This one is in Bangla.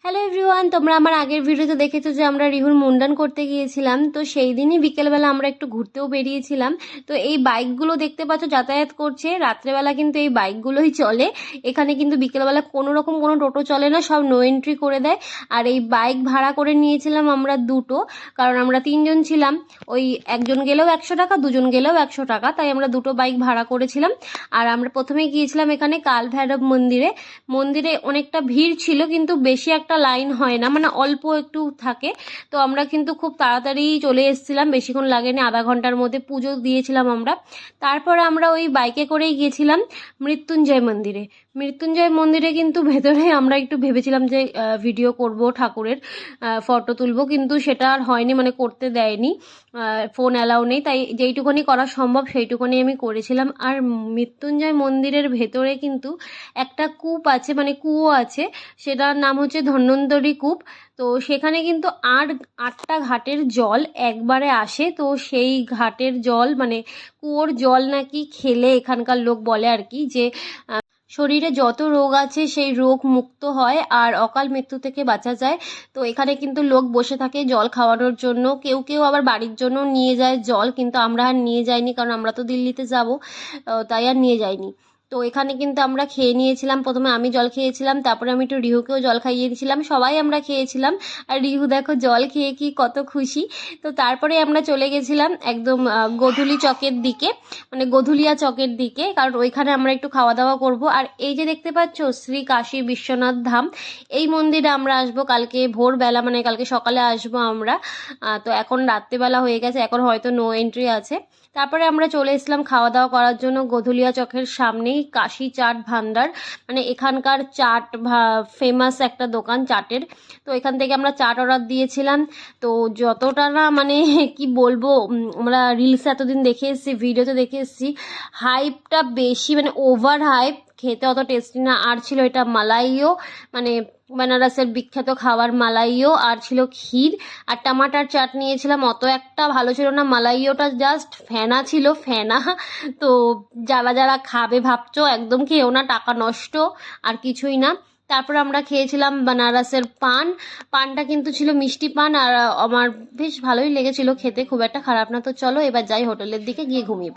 হ্যালো এভরিওয়ান, তোমরা আমার আগের ভিডিওতে দেখেছো যে আমরা রিহুর মুন্ডন করতে গিয়েছিলাম। তো সেই দিনই বিকেলবেলা আমরা একটু ঘুরতেও বেরিয়েছিলাম। তো এই বাইকগুলো দেখতে পাচ্ছ যাতায়াত করছে, রাত্রেবেলা কিন্তু এই বাইকগুলোই চলে। এখানে কিন্তু বিকেলবেলা কোনো রকম কোনো টোটো চলে না, সব নো এন্ট্রি করে দেয়। আর এই বাইক ভাড়া করে নিয়েছিলাম আমরা দুটো, কারণ আমরা তিনজন ছিলাম। ওই একজন গেলেও 100 টাকা, দুজন গেলেও 100 টাকা, তাই আমরা দুটো বাইক ভাড়া করেছিলাম। আর আমরা প্রথমে গিয়েছিলাম এখানে কাল ভৈরব মন্দিরে। মন্দিরে অনেকটা ভিড় ছিল, কিন্তু বেশি একটা লাইন হয় না, মানে অল্প একটু থাকে। তো আমরা কিন্তু খুব তাড়াতাড়ি চলে এসেছিলাম, বেশিক্ষণ লাগেনি, আধা ঘন্টার মধ্যে পুজো দিয়েছিলাম আমরা। তারপর আমরা ওই বাইকে করেই গিয়েছিলাম মৃত্যুঞ্জয় মন্দিরে। মৃত্যুঞ্জয় মন্দিরে কিন্তু ভেতরে আমরা একটু ভেবেছিলাম যে ভিডিও করব, ঠাকুরের ফটো তুলবো, কিন্তু সেটা আর হয়নি, মানে করতে দেয়নি, ফোন অ্যালাউ নেই। তাই যেইটুকুনি করা সম্ভব সেইটুকুনি আমি করেছিলাম। আর মৃত্যুঞ্জয় মন্দিরের ভেতরে কিন্তু একটা কূপ আছে, মানে কুয়ো আছে, সেটার নাম হচ্ছে ধন্বন্তরী কূপ। তো সেখানে কিন্তু আটটা ঘাটের জল একবারে আসে। তো সেই ঘাটের জল, মানে কুয়োর জল নাকি খেলে এখানকার লোক বলে আর কি, যে শরীরে যত রোগ আছে সেই রোগ মুক্ত হয় আর অকাল মৃত্যু থেকে বাঁচা যায়। তো এখানে কিন্তু লোক বসে থাকে জল খাওয়ানোর জন্য, কেউ কেউ আবার বাড়ির জন্য নিয়ে যায় জল, কিন্তু আমরা আর নিয়ে যাইনি, কারণ আমরা তো দিল্লিতে যাব, তাই আর নিয়ে যাইনি। তো এখানে কিন্তু আমরা খেয়ে নিয়েছিলাম, প্রথমে আমি জল খেয়েছিলাম, তারপরে আমি একটু রিহুকেও জল খাইয়ে দিয়েছিলাম, সবাই আমরা খেয়েছিলাম। আর রিহু দেখো জল খেয়ে কি কত খুশি। তো তারপরে আমরা চলে গেছিলাম একদম গোধূলি চকের দিকে, মানে গোধুলিয়া চকের দিকে, কারণ ওইখানে আমরা একটু খাওয়া দাওয়া করব। আর এই যে দেখতে পাচ্ছ শ্রী কাশী বিশ্বনাথ ধাম, এই মন্দিরে আমরা আসবো কালকে ভোরবেলা, মানে কালকে সকালে আসবো আমরা। তো এখন রাত্রেবেলা হয়ে গেছে, এখন হয়তো নো এন্ট্রি আছে। তারপরে আমরা চলে এসলাম খাওয়া দাওয়া করার জন্য গোধুলিয়া চকের সামনেই কাশী চাট ভান্ডার, মানে এখানকার চাট ফেমাস একটা দোকান চাটের। তো এখান থেকে আমরা চাট অর্ডার দিয়েছিলাম। তো যতটা না মানে কি বলবো, আমরা রিলসে এতদিন দেখে এসেছি, ভিডিওতে দেখে এসেছি, হাইপটা বেশি, মানে ওভার হাইপ, খেতে অত টেস্টি না। আর ছিল এটা মালাইও, মানে বেনারসের বিখ্যাত খাবার মালাইও, আর ছিল ক্ষীর আর টমাটার চাট নিয়েছিলাম, অত একটা ভালো ছিল না। মালাইওটা জাস্ট ফেনা ছিল, ফেনা। তো যারা যারা খাবে ভাবছো একদম খেয়েও না, টাকা নষ্ট, আর কিছুই না। তারপর আমরা খেয়েছিলাম বেনারসের পান। পানটা কিন্তু ছিল মিষ্টি পান, আর আমার বেশ ভালোই লেগেছিল খেতে, খুব একটা খারাপ না। তো চলো এবার যাই হোটেলের দিকে, গিয়ে ঘুমিয়ে